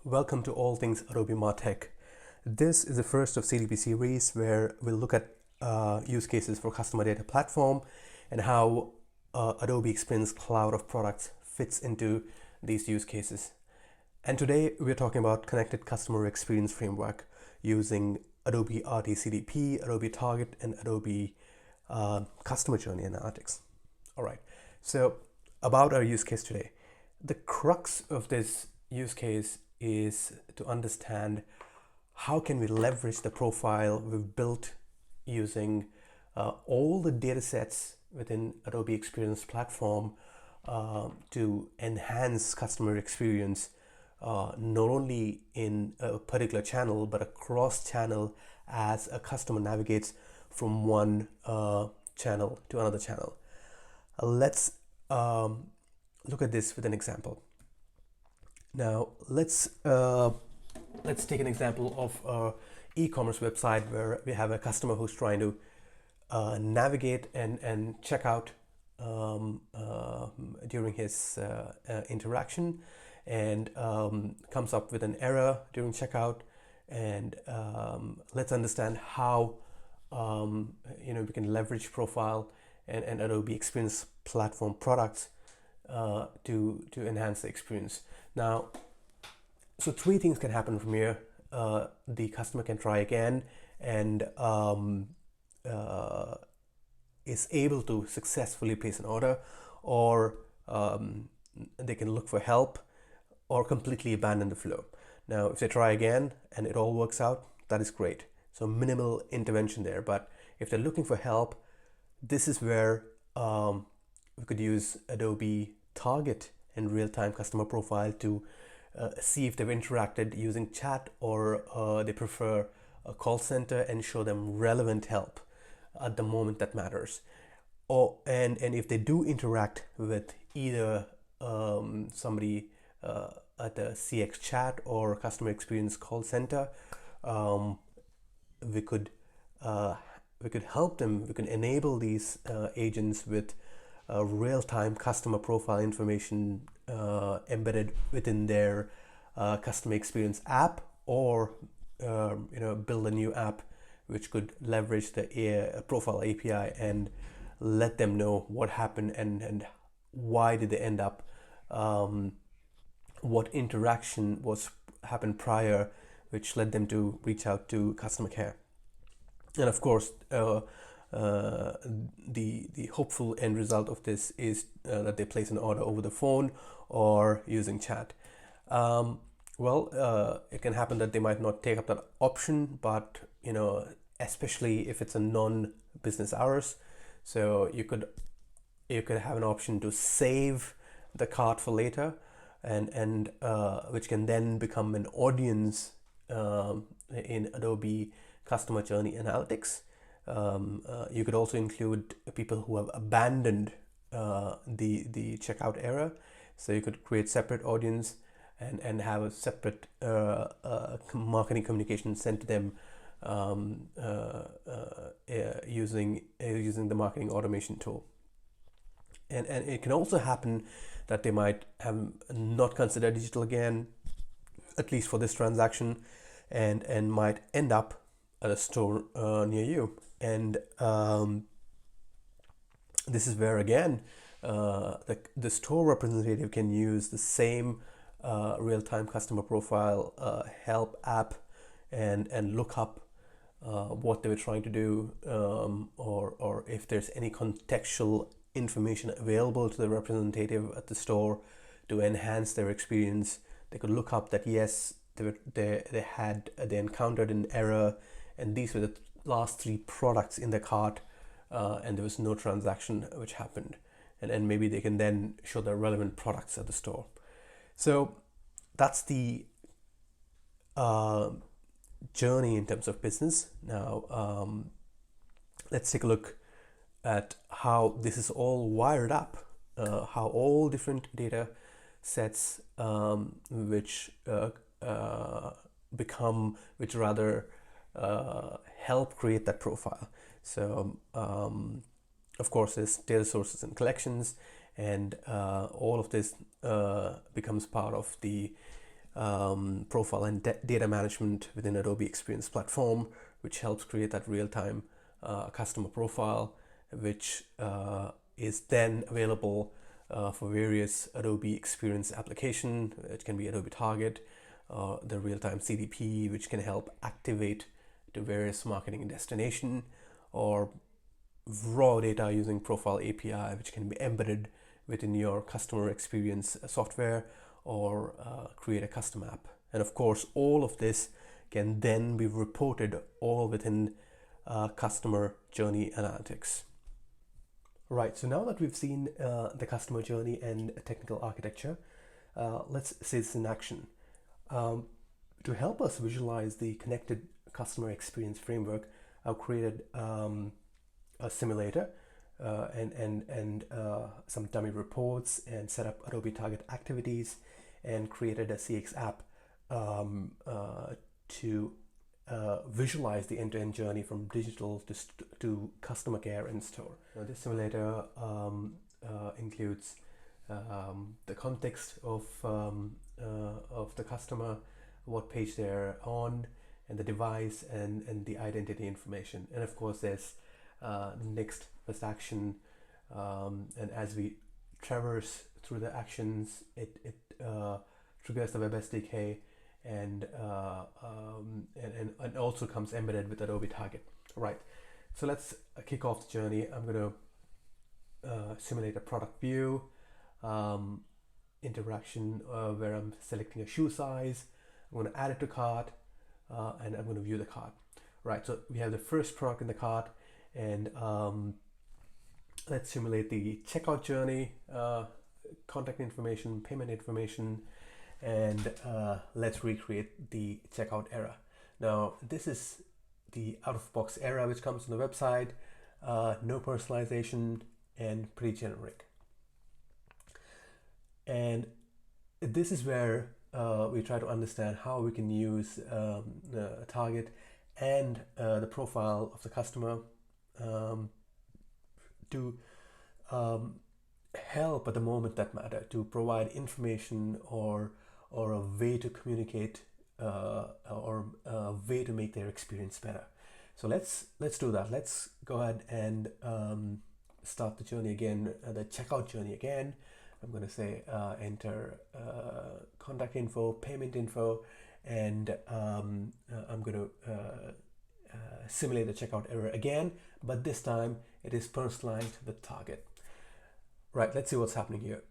Welcome to All Things Adobe MarTech. This is the first of CDP series where we'll look at use cases for customer data platform and how Adobe Experience Cloud of products fits into these use cases. And today we're talking about connected customer experience framework using Adobe RT-CDP, Adobe Target, and Adobe Customer Journey Analytics. All right, so about our use case today. The crux of this use case is to understand how can we leverage the profile we've built using all the data sets within Adobe Experience Platform to enhance customer experience not only in a particular channel but across channel as a customer navigates from one channel to another channel. Let's look at this with an example. Now let's take an example of an e-commerce website where we have a customer who's trying to navigate and check out during his interaction, and comes up with an error during checkout. And let's understand how we can leverage profile and Adobe Experience Platform products to enhance the experience. Now, so three things can happen from here. The customer can try again and is able to successfully place an order, or they can look for help or completely abandon the flow. Now, if they try again and it all works out, that is great. So minimal intervention there. But if they're looking for help, this is where we could use Adobe Target and real-time customer profile to see if they've interacted using chat or they prefer a call center, and show them relevant help at the moment that matters. And if they do interact with either somebody at the CX chat or customer experience call center, we could help them. We can enable these agents with real-time customer profile information embedded within their customer experience app, or build a new app which could leverage the profile API and let them know what happened and why did they end up, what interaction happened prior which led them to reach out to customer care. And of course, the hopeful end result of this is that they place an order over the phone or using chat. It can happen that they might not take up that option, but especially if it's a non-business hours, so you could have an option to save the cart for later, and which can then become an audience in Adobe Customer Journey Analytics. You could also include people who have abandoned the checkout error. So you could create separate audience and have a separate marketing communication sent to them using the marketing automation tool. And it can also happen that they might have not considered digital again, at least for this transaction, and might end up at a store near you. And this is where again the store representative can use the same real-time customer profile help app and look up what they were trying to do, or if there's any contextual information available to the representative at the store to enhance their experience. They could look up that yes, they encountered an error, and these were the last three products in the cart, and there was no transaction which happened, and maybe they can then show the relevant products at the store. So that's the journey in terms of business. Now let's take a look at how this is all wired up, how all different data sets which help create that profile. So of course there's data sources and collections, and all of this becomes part of the profile and data management within Adobe Experience Platform, which helps create that real-time customer profile, which is then available for various Adobe Experience application. It can be Adobe Target, the real-time CDP, which can help activate to various marketing destination, or raw data using Profile API, which can be embedded within your customer experience software, or create a custom app. And of course, all of this can then be reported all within customer journey analytics. Right, so now that we've seen the customer journey and technical architecture, let's see this in action. To help us visualize the connected customer experience framework, I've created a simulator and some dummy reports, and set up Adobe Target activities, and created a CX app to visualize the end-to-end journey from digital to customer care in store. Now, this simulator includes the context of the customer, what page they're on, and the device, and the identity information. And of course, there's the next best action, and as we traverse through the actions, it triggers the Web SDK, and also comes embedded with Adobe Target. Right, so let's kick off the journey. I'm going to simulate a product view interaction where I'm selecting a shoe size. I'm going to add it to cart, and I'm going to view the cart. Right, so we have the first product in the cart, and let's simulate the checkout journey, contact information, payment information, and let's recreate the checkout error. Now, this is the out-of-box error which comes on the website, no personalization, and pretty generic. And this is where we try to understand how we can use the target and the profile of the customer to help at the moment that matter, to provide information or a way to communicate or a way to make their experience better. So let's do that. Let's go ahead and start the journey again, the checkout journey again. I'm going to say enter contact info, payment info, and I'm going to simulate the checkout error again, but this time it is personalized with target. Right, let's see what's happening here.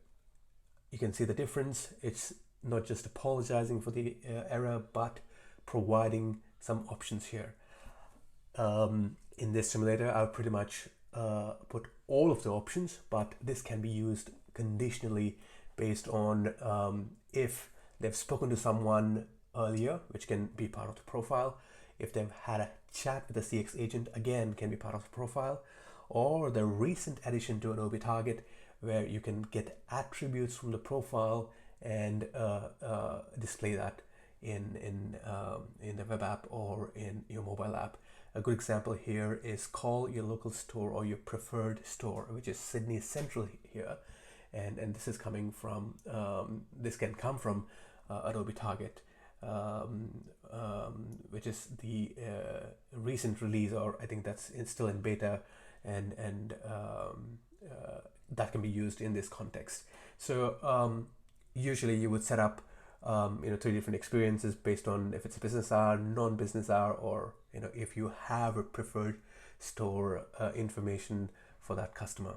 You can see the difference. It's not just apologizing for the error, but providing some options here. In this simulator, I've pretty much put all of the options, but this can be used conditionally based on if they've spoken to someone earlier, which can be part of the profile. If they've had a chat with a CX agent, again, can be part of the profile, or the recent addition to Adobe Target, where you can get attributes from the profile and display that in the web app or in your mobile app. A good example here is call your local store or your preferred store, which is Sydney Central here, and this is coming from this can come from Adobe Target, which is the recent release, or I think it's still in beta, and that can be used in this context. So usually you would set up 3 different experiences based on if it's a business hour, non-business hour, or if you have a preferred store information for that customer.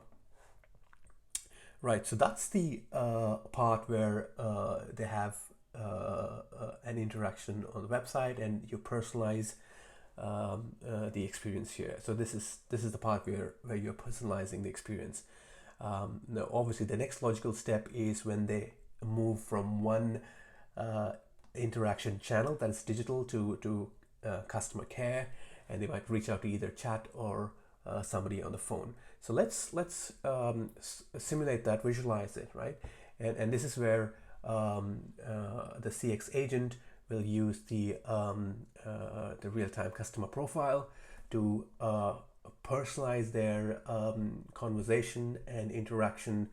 Right, so that's the part where they have an interaction on the website, and you personalize the experience here. So this is the part where you're personalizing the experience. Now, obviously, the next logical step is when they move from one interaction channel that is digital to customer care, and they might reach out to either chat or somebody on the phone. So let's simulate that, visualize it, right? And this is where the CX agent will use the real-time customer profile to personalize their conversation and interaction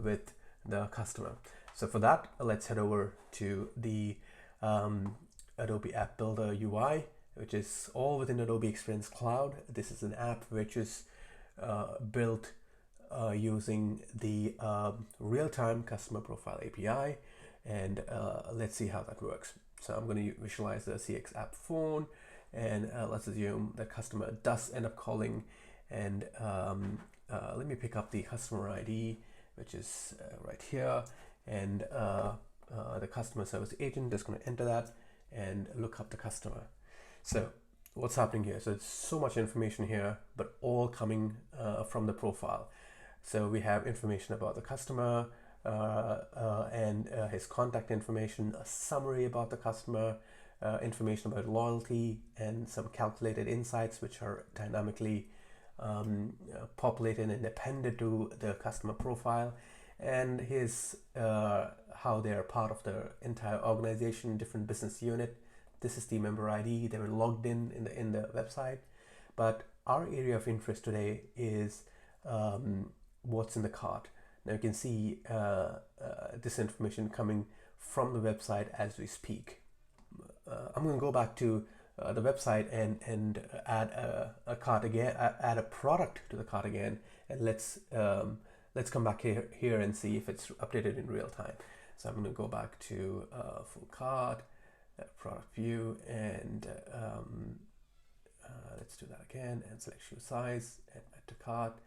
with the customer. So for that, let's head over to the Adobe App Builder UI, which is all within Adobe Experience Cloud. This is an app which is built using the real-time customer profile API, and let's see how that works. So I'm going to visualize the CX app phone, and let's assume that customer does end up calling, and let me pick up the customer ID, which is right here, and the customer service agent is going to enter that and look up the customer. So what's happening here? So it's so much information here, but all coming from the profile. So we have information about the customer and his contact information, a summary about the customer, information about loyalty, and some calculated insights which are dynamically populated and appended to the customer profile, and his how they are part of the entire organization, different business unit. This is the member ID. They were logged in the website. But our area of interest today is what's in the cart. Now you can see this information coming from the website as we speak. I'm going to go back to the website and add a cart again, add a product to the cart again, and let's come back here and see if it's updated in real time. So I'm going to go back to full cart, product view, and let's do that again, and select shoe size and add to cart.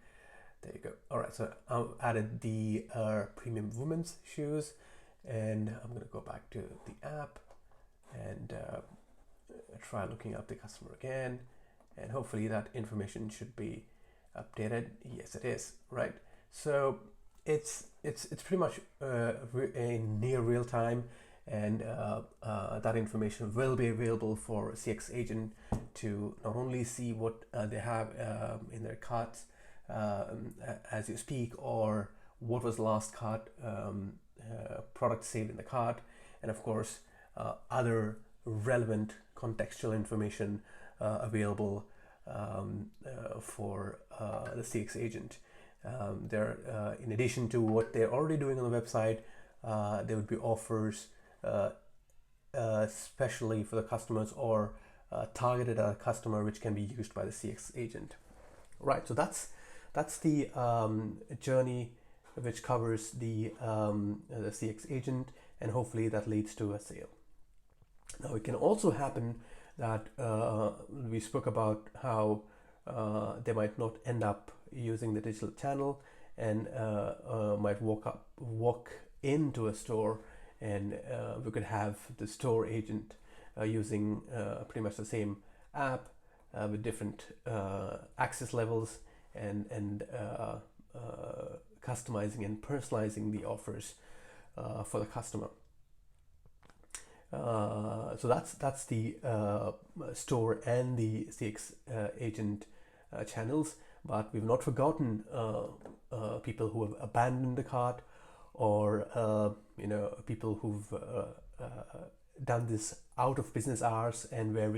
There you go. All right, so I've added the premium women's shoes, and I'm going to go back to the app and try looking up the customer again, and hopefully that information should be updated. Yes, it is, right? So it's pretty much in near real time, and that information will be available for CX agent to not only see what they have in their carts as you speak, or what was last cart product saved in the cart, and of course other relevant contextual information available for the CX agent. There, in addition to what they're already doing on the website, there would be offers especially for the customers, or targeted at a customer, which can be used by the CX agent. Right, so that's the journey which covers the CX agent, and hopefully that leads to a sale. Now it can also happen that we spoke about how they might not end up using the digital channel, and might walk into a store, and we could have the store agent using pretty much the same app with different access levels, and customizing and personalizing the offers for the customer. So that's the store and the CX agent channels, but we've not forgotten people who have abandoned the cart, or people who've done this out of business hours, and where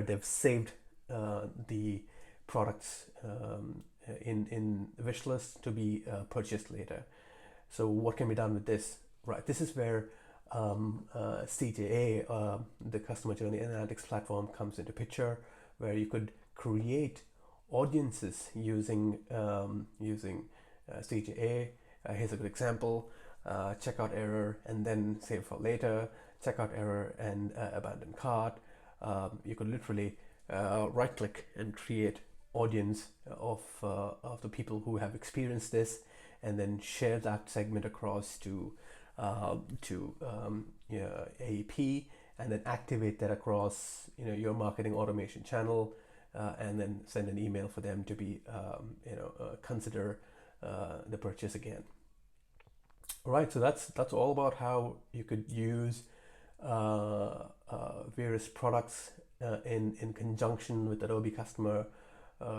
they've saved the products in the wish list to be purchased later. So what can be done with this? Right, this is where CJA, the Customer Journey Analytics platform, comes into picture, where you could create audiences using CJA. Here's a good example: checkout error and then save for later, checkout error and abandoned cart. You could literally right click and create audience of the people who have experienced this, and then share that segment across to AEP, and then activate that across your marketing automation channel, and then send an email for them to be consider the purchase again. All right, so that's all about how you could use various products in conjunction with Adobe Customer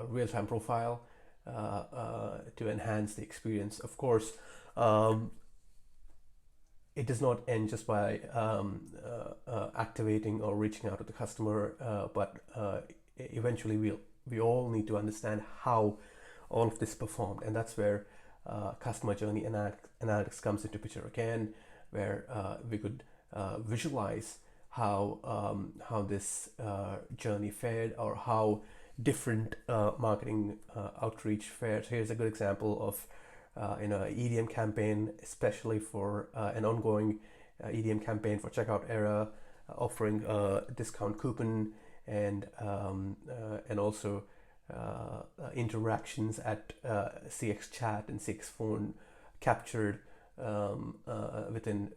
real-time profile to enhance the experience. Of course, it does not end just by activating or reaching out to the customer, but eventually we all need to understand how all of this performed, and that's where customer journey analytics comes into picture again, where we could visualize how this journey fared, or how different marketing outreach fared. So here's a good example of EDM campaign, especially for an ongoing EDM campaign for checkout era, offering a discount coupon, and also interactions at CX chat and CX phone captured within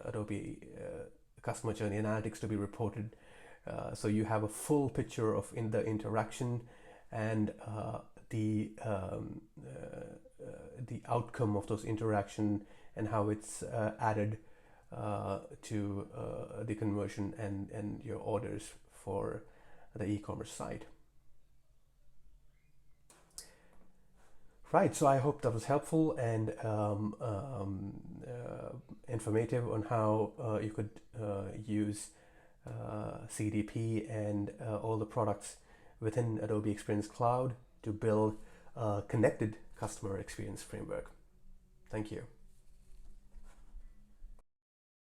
Adobe customer journey analytics to be reported. So you have a full picture of the interaction and the outcome of those interaction, and how it's added to the conversion and your orders for the e-commerce site. Right, so I hope that was helpful and informative on how you could use CDP and all the products within Adobe Experience Cloud to build a connected customer experience framework. Thank you.